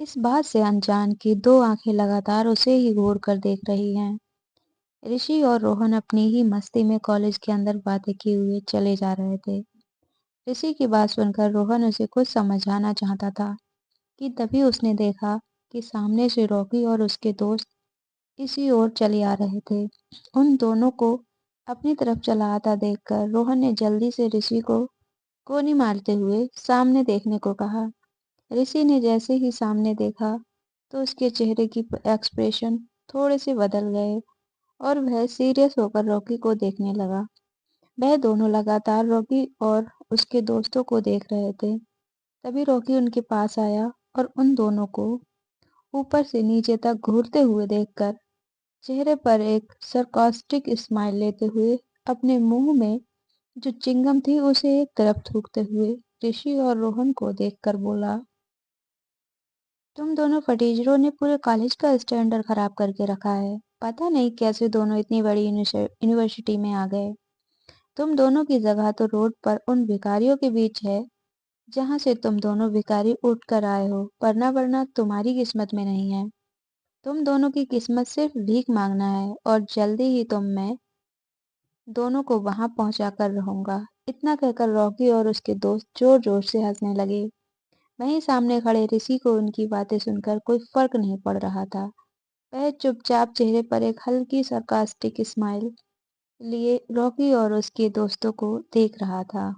इस बात से अनजान कि दो आंखें लगातार उसे ही घूर कर देख रही हैं। ऋषि और रोहन अपनी ही मस्ती में कॉलेज के अंदर बातें किए हुए चले जा रहे थे। ऋषि की बात सुनकर रोहन उसे कुछ समझाना चाहता था कि तभी उसने देखा कि सामने से रॉकी और उसके दोस्त इसी ओर चले आ रहे थे। उन दोनों को अपनी तरफ चला आता देखकर रोहन ने जल्दी से ऋषि को गोली मारते हुए सामने देखने को कहा। ऋषि ने जैसे ही सामने देखा तो उसके चेहरे की एक्सप्रेशन थोड़े से बदल गए और वह सीरियस होकर रॉकी को देखने लगा। वह दोनों लगातार रॉकी और उसके दोस्तों को देख रहे थे। तभी रॉकी उनके पास आया और उन दोनों को ऊपर से नीचे तक घूरते हुए देखकर चेहरे पर एक सरकास्टिक स्माइल लेते हुए अपने मुंह में जो चिंगम थी उसे एक तरफ थूकते हुए ऋषि और रोहन को देखकर बोला, तुम दोनों फटीचरों ने पूरे कॉलेज का स्टैंडर्ड खराब करके रखा है। पता नहीं कैसे दोनों इतनी बड़ी यूनिवर्सिटी में आ गए। तुम दोनों की जगह तो रोड पर उन भिखारियों के बीच है जहां से तुम दोनों भिखारी उठ कर आए हो, वरना तुम्हारी किस्मत में नहीं है। तुम दोनों की किस्मत सिर्फ भीख मांगना है और जल्दी ही मैं दोनों को वहां पहुंचा कर रहूंगा। इतना कहकर रॉकी और उसके दोस्त जोर जोर से हंसने लगे। वहीं सामने खड़े ऋषि को उनकी बातें सुनकर कोई फर्क नहीं पड़ रहा था। वह चुपचाप चेहरे पर एक हल्की सरकास्टिक स्माइल लिए रॉकी और उसके दोस्तों को देख रहा था,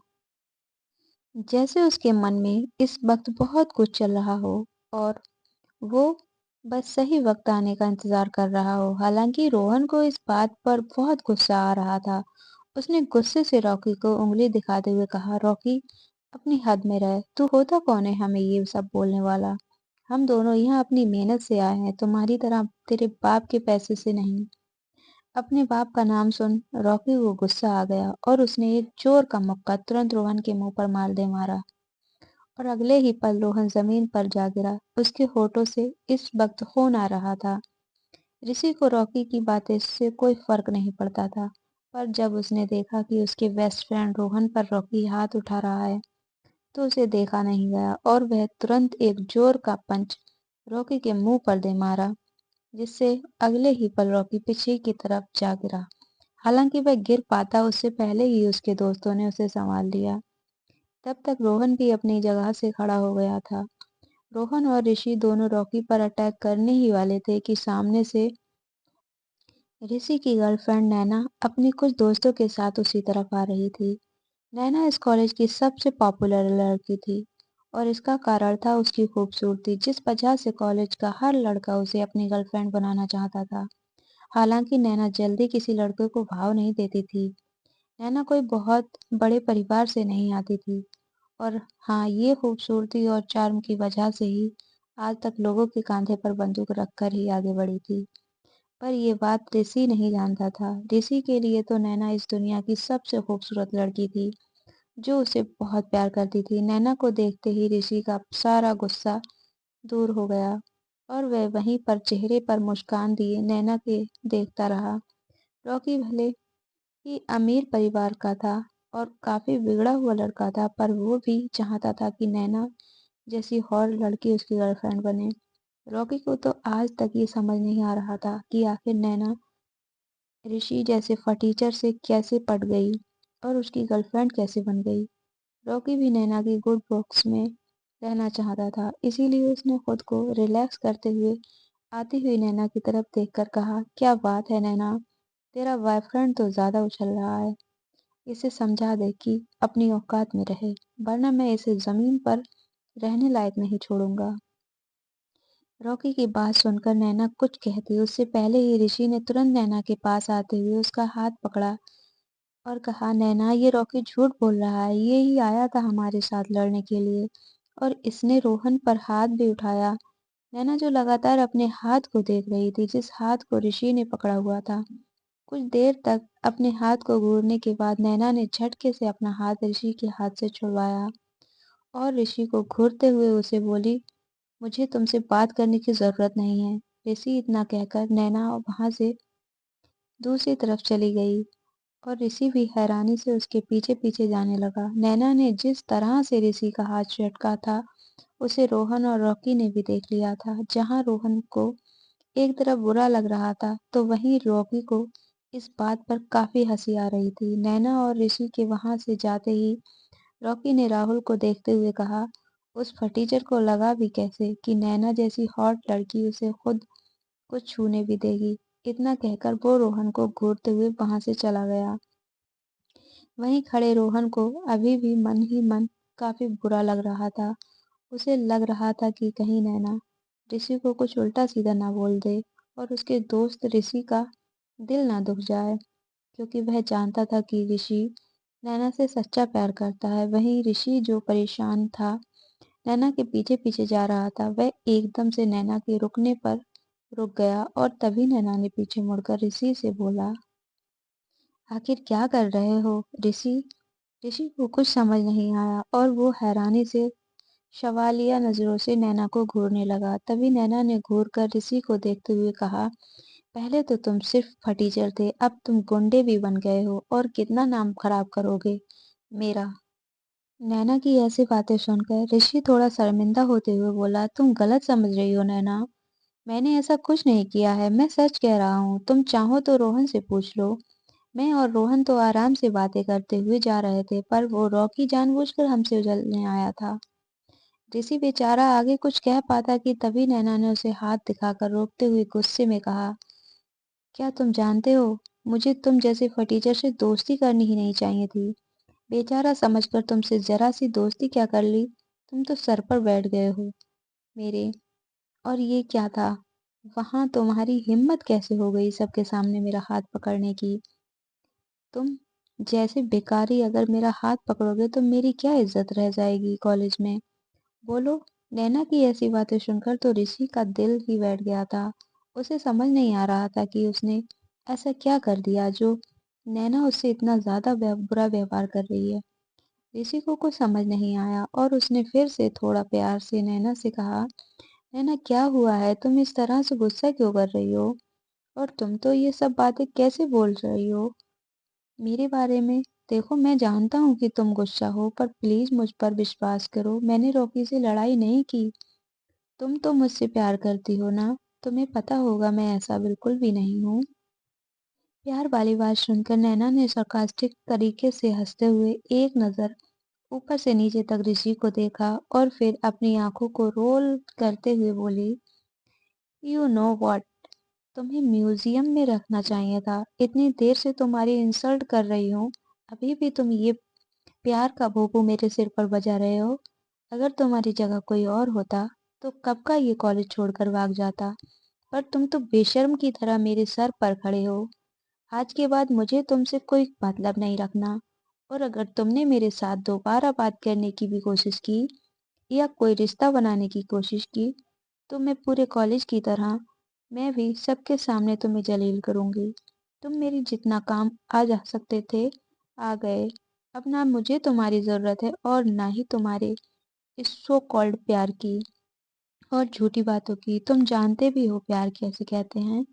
जैसे उसके मन में इस वक्त बहुत कुछ चल रहा हो और वो बस सही वक्त आने का इंतजार कर रहा हो। हालांकि रोहन को इस बात पर बहुत गुस्सा आ रहा था। उसने गुस्से से रॉकी को उंगली दिखाते हुए कहा, रॉकी, अपनी हद में रह। तू होता कौन है हमें ये सब बोलने वाला? हम दोनों यहाँ अपनी मेहनत से आए हैं, तुम्हारी तरह तेरे बाप के पैसे से नहीं। अपने बाप का नाम सुन रॉकी को गुस्सा आ गया और उसने एक जोर का मुक्का तुरंत रोहन के मुंह पर मार दे मारा और अगले ही पल रोहन जमीन पर जा गिरा। उसके होठों से इस वक्त खून आ रहा था। ऋषि को रॉकी की बातें से कोई फर्क नहीं पड़ता था, पर जब उसने देखा कि उसके बेस्ट फ्रेंड रोहन पर रॉकी हाथ उठा रहा है तो उसे देखा नहीं गया और वह तुरंत एक जोर का पंच रॉकी के मुंह पर दे मारा, जिससे अगले ही पल रॉकी पीछे की तरफ जा गिरा। हालांकि वह गिर पाता उससे पहले ही उसके दोस्तों ने उसे संभाल लिया। तब तक रोहन भी अपनी जगह से खड़ा हो गया था। रोहन और ऋषि दोनों रॉकी पर अटैक करने ही वाले थे कि सामने से ऋषि की गर्लफ्रेंड नैना अपनी कुछ दोस्तों के साथ उसी तरफ आ रही थी। नैना इस कॉलेज की सबसे पॉपुलर लड़की थी और इसका कारण था उसकी खूबसूरती, जिस वजह से कॉलेज का हर लड़का उसे अपनी गर्लफ्रेंड बनाना चाहता था। हालांकि नैना जल्दी किसी लड़के को भाव नहीं देती थी। नैना कोई बहुत बड़े परिवार से नहीं आती थी और हाँ, ये खूबसूरती और चार्म की वजह से ही आज तक लोगों के कांधे पर बंदूक रखकर ही आगे बढ़ी थी। पर ये बात ऋषि नहीं जानता था। ऋषि के लिए तो नैना इस दुनिया की सबसे खूबसूरत लड़की थी जो उसे बहुत प्यार करती थी। नैना को देखते ही ऋषि का सारा गुस्सा दूर हो गया और वह वहीं पर चेहरे पर मुस्कान दिए नैना के देखता रहा। रॉकी भले ही अमीर परिवार का था और काफी बिगड़ा हुआ लड़का था, पर वो भी चाहता था कि नैना जैसी और लड़की उसकी गर्लफ्रेंड बने। रॉकी को तो आज तक ये समझ नहीं आ रहा था कि आखिर नैना ऋषि जैसे फटीचर से कैसे पट गई और उसकी गर्लफ्रेंड कैसे बन गई। रॉकी भी नैना की गुड बुक्स में रहना चाहता था, इसीलिए उसने खुद को रिलैक्स करते हुए आती हुई नैना की तरफ देखकर कहा, क्या बात है नैना, तेरा बॉयफ्रेंड तो ज्यादा उछल रहा है। इसे समझा दे कि अपनी औकात में रहे, वरना मैं इसे जमीन पर रहने लायक नहीं छोड़ूंगा। रॉकी की बात सुनकर नैना कुछ कहती उससे पहले ही ऋषि ने तुरंत नैना के पास आते हुए उसका हाथ पकड़ा और कहा, नैना, ये रॉकी झूठ बोल रहा है। ये ही आया था हमारे साथ लड़ने के लिए और इसने रोहन पर हाथ भी उठाया। नैना जो लगातार अपने हाथ को देख रही थी, जिस हाथ को ऋषि ने पकड़ा हुआ था, कुछ देर तक अपने हाथ को घूरने के बाद नैना ने झटके से अपना हाथ ऋषि के हाथ से छुड़वाया और ऋषि को घूरते हुए उसे बोली, मुझे तुमसे बात करने की जरूरत नहीं है। ऋषि इतना कहकर नैना वहां से दूसरी तरफ चली गई और ऋषि भी हैरानी से उसके पीछे पीछे जाने लगा। नैना ने जिस तरह से ऋषि का हाथ झटका था उसे रोहन और रॉकी ने भी देख लिया था। जहाँ रोहन को एक तरफ बुरा लग रहा था, तो वहीं रॉकी को इस बात पर काफी हंसी आ रही थी। नैना और ऋषि के वहां से जाते ही रॉकी ने राहुल को देखते हुए कहा, उस फटीचर को लगा भी कैसे कि नैना जैसी हॉट लड़की उसे खुद को छूने भी देगी। इतना कहकर वो रोहन को घूरते हुए वहां से चला गया। वहीं खड़े रोहन को अभी भी मन ही मन काफी बुरा लग रहा था। उसे लग रहा था कि कहीं नैना ऋषि को कुछ उल्टा सीधा ना बोल दे और उसके दोस्त ऋषि का दिल ना दुख जाए, क्योंकि वह जानता था कि ऋषि नैना से सच्चा प्यार करता है। वहीं ऋषि जो परेशान था, नैना के पीछे पीछे जा रहा था, वह एकदम से नैना के रुकने पर रुक गया और तभी नैना ने पीछे मुड़कर ऋषि से बोला, आखिर क्या कर रहे हो ऋषि? ऋषि को कुछ समझ नहीं आया और वो हैरानी से सवालिया नजरों से नैना को घूरने लगा। तभी नैना ने घूर कर ऋषि को देखते हुए कहा, पहले तो तुम सिर्फ फटीचर थे, अब तुम गुंडे भी बन गए हो और कितना नाम खराब करोगे मेरा। नैना की ऐसी बातें सुनकर ऋषि थोड़ा शर्मिंदा होते हुए बोला, तुम गलत समझ रही हो नैना। मैंने ऐसा कुछ नहीं किया है, मैं सच कह रहा हूँ। तुम चाहो तो रोहन से पूछ लो। मैं और रोहन तो आराम से बातें करते हुए जा रहे थे, पर वो रॉकी जानबूझकर हमसे उछलने आया था। ऋषि बेचारा आगे कुछ कह पाता कि तभी नैना ने उसे हाथ दिखाकर रोकते हुए गुस्से में कहा, क्या तुम जानते हो, मुझे तुम जैसे फटीचर से दोस्ती करनी ही नहीं चाहिए थी। बेचारा समझकर तुमसे जरा सी दोस्ती क्या कर ली, तुम तो सर पर बैठ गए हो मेरे। और ये क्या था, वहां तुम्हारी हिम्मत कैसे हो गई सबके सामने मेरा हाथ पकड़ने की? तुम जैसे भिखारी अगर मेरा हाथ पकड़ोगे तो मेरी क्या इज्जत रह जाएगी कॉलेज में? बोलो। नैना की ऐसी बातें सुनकर तो ऋषि का दिल ही बैठ गया था। उसे समझ नहीं आ रहा था कि उसने ऐसा क्या कर दिया जो नैना उससे इतना ज्यादा बुरा व्यवहार कर रही है। ऋषि को कुछ समझ नहीं आया और उसने फिर से थोड़ा प्यार से नैना से कहा, नैना क्या हुआ है, तुम इस तरह से गुस्सा क्यों कर रही हो? और तुम तो ये सब बातें कैसे बोल रही हो मेरे बारे में? देखो, मैं जानता हूँ कि तुम गुस्सा हो, पर प्लीज मुझ पर विश्वास करो, मैंने रॉकी से लड़ाई नहीं की। तुम तो मुझसे प्यार करती हो ना? तुम्हें पता होगा मैं ऐसा बिल्कुल भी नहीं हूँ। प्यार वाली बात सुनकर नैना ने sarcastic तरीके से हंसते हुए एक नजर ऊपर से नीचे तक ऋषि को देखा और फिर अपनी आंखों को रोल करते हुए बोली, यू नो वॉट, तुम्हें म्यूजियम में रखना चाहिए था। इतनी देर से तुम्हारी इंसल्ट कर रही हूँ, अभी भी तुम ये प्यार का भोंपू मेरे सिर पर बजा रहे हो। अगर तुम्हारी जगह कोई और होता तो कब का ये कॉलेज छोड़कर भाग जाता, पर तुम तो बेशर्म की तरह मेरे सर पर खड़े हो। आज के बाद मुझे तुमसे कोई मतलब नहीं रखना, और अगर तुमने मेरे साथ दोबारा बात करने की भी कोशिश की या कोई रिश्ता बनाने की कोशिश की, तो मैं पूरे कॉलेज की तरह मैं भी सबके सामने तुम्हें जलील करूंगी। तुम मेरी जितना काम आ जा सकते थे आ गए। अब ना मुझे तुम्हारी जरूरत है और ना ही तुम्हारे इस सो कॉल्ड प्यार की और झूठी बातों की। तुम जानते भी हो प्यार कैसे कहते हैं।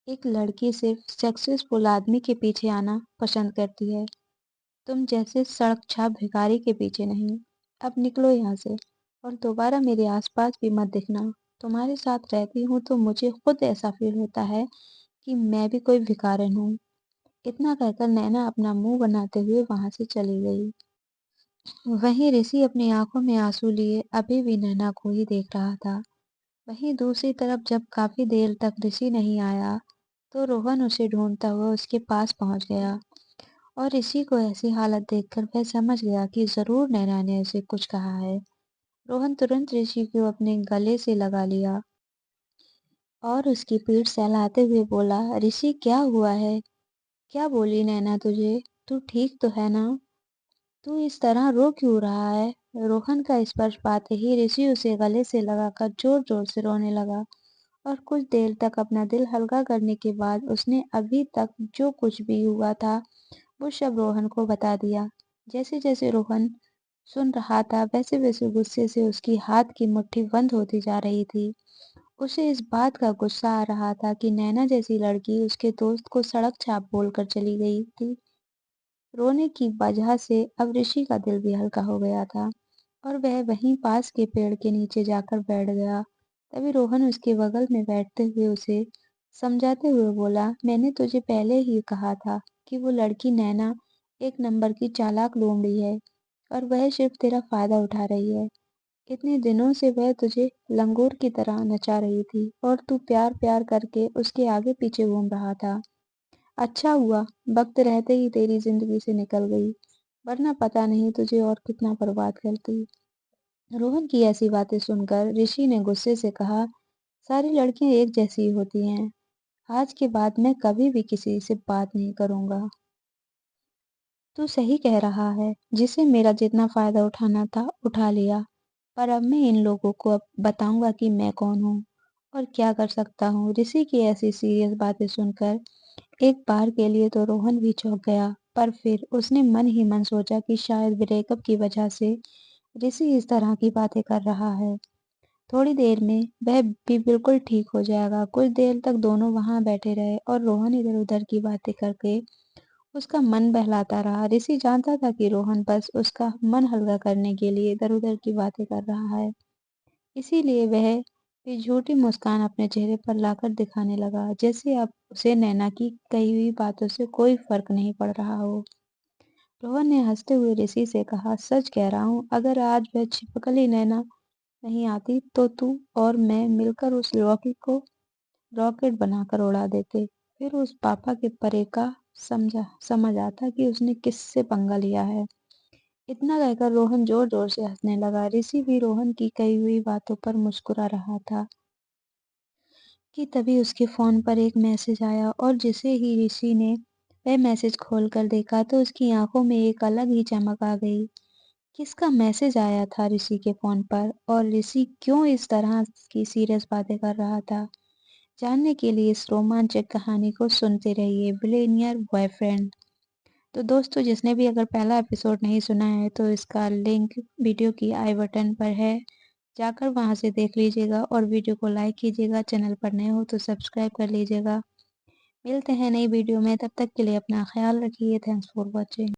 एक लड़की सिर्फ सक्सेसफुल आदमी के पीछे आना पसंद करती है, तुम जैसे सड़क छाप भिखारी के पीछे नहीं। अब निकलो यहाँ से और दोबारा मेरे आसपास भी मत दिखना। तुम्हारे साथ रहती हूँ तो मुझे खुद ऐसा फील होता है कि मैं भी कोई भिखारिन हूँ। इतना कहकर नैना अपना मुंह बनाते हुए वहां से चली गई। वहीं ऋषि अपनी आंखों में आंसू लिए अभी भी नैना को ही देख रहा था। वहीं दूसरी तरफ जब काफी देर तक ऋषि नहीं आया, तो रोहन उसे ढूंढता हुआ उसके पास पहुंच गया और ऋषि को ऐसी हालत देखकर वह समझ गया कि जरूर नैना ने उसे कुछ कहा है। रोहन तुरंत ऋषि को अपने गले से लगा लिया और उसकी पीठ सहलाते हुए बोला, ऋषि क्या हुआ है? क्या बोली नैना तुझे? तू ठीक तो है ना? तू इस तरह रो क्यों रहा है? रोहन का स्पर्श पाते ही ऋषि उसे गले से लगाकर जोर जोर से रोने लगा और कुछ देर तक अपना दिल हल्का करने के बाद उसने अभी तक जो कुछ भी हुआ था वो सब रोहन को बता दिया। जैसे जैसे रोहन सुन रहा था वैसे वैसे गुस्से से उसकी हाथ की मुट्ठी बंद होती जा रही थी। उसे इस बात का गुस्सा आ रहा था कि नैना जैसी लड़की उसके दोस्त को सड़क छाप बोलकर चली गई थी। रोने की वजह से अब ऋषि का दिल भी हल्का हो गया था और वह वहीं पास के पेड़ के नीचे जाकर बैठ गया। तभी रोहन उसके बगल में बैठते हुए उसे समझाते हुए बोला, मैंने तुझे पहले ही कहा था कि वो लड़की नैना एक नंबर की चालाक लोमड़ी है और वह सिर्फ तेरा फायदा उठा रही है। इतने दिनों से वह तुझे लंगूर की तरह नचा रही थी और तू प्यार प्यार करके उसके आगे पीछे घूम रहा था। अच्छा हुआ वक्त रहते ही तेरी जिंदगी से निकल गई, वरना पता नहीं तुझे और कितना बर्बाद करती। रोहन की ऐसी बातें सुनकर ऋषि ने गुस्से से कहा, सारी लड़कियां एक जैसी ही होती हैं। आज के बाद मैं कभी भी किसी से बात नहीं करूंगा। तू सही कह रहा है, जिसे मेरा जितना फायदा उठाना था उठा लिया, पर अब मैं इन लोगों को अब बताऊंगा कि मैं कौन हूँ और क्या कर सकता हूँ। ऋषि की ऐसी सीरियस बातें सुनकर एक बार के लिए तो रोहन भी चौंक गया, पर फिर उसने मन ही मन सोचा कि शायद ब्रेकअप की वजह से ऋषि इस तरह की बातें कर रहा है। थोड़ी देर में वह भी बिल्कुल ठीक हो जाएगा। कुछ देर तक दोनों वहां बैठे रहे और रोहन इधर उधर की बातें करके उसका मन बहलाता रहा। ऋषि जानता था कि रोहन बस उसका मन हल्का करने के लिए इधर उधर की बातें कर रहा है, इसीलिए वह भी झूठी मुस्कान अपने चेहरे पर लाकर दिखाने लगा, जैसे अब उसे नैना की कही हुई बातों से कोई फर्क नहीं पड़ रहा हो। रोहन ने हंसते हुए ऋषि से कहा, सच कह रहा हूँ, अगर आज वह छिपकली नैना नहीं आती तो तू और मैं मिलकर उस लौकी को रॉकेट बनाकर उड़ा देते। फिर उस पापा के परे का समझ आता कि उसने किससे पंगा लिया है। इतना कहकर रोहन जोर जोर से हंसने लगा। ऋषि भी रोहन की कही हुई बातों पर मुस्कुरा रहा था कि तभी उसके फोन पर एक मैसेज आया और जिसे ही ऋषि ने वह मैसेज खोलकर देखा तो उसकी आंखों में एक अलग ही चमक आ गई। किसका मैसेज आया था ऋषि के फोन पर और ऋषि क्यों इस तरह की सीरियस बातें कर रहा था? जानने के लिए इस रोमांचक कहानी को सुनते रहिए, बिलियनियर बॉयफ्रेंड। तो दोस्तों, जिसने भी अगर पहला एपिसोड नहीं सुना है तो इसका लिंक वीडियो की आई बटन पर है, जाकर वहां से देख लीजिएगा और वीडियो को लाइक कीजिएगा। चैनल पर नए हो तो सब्सक्राइब कर लीजिएगा। मिलते हैं नई वीडियो में, तब तक के लिए अपना ख्याल रखिए। Thanks for watching.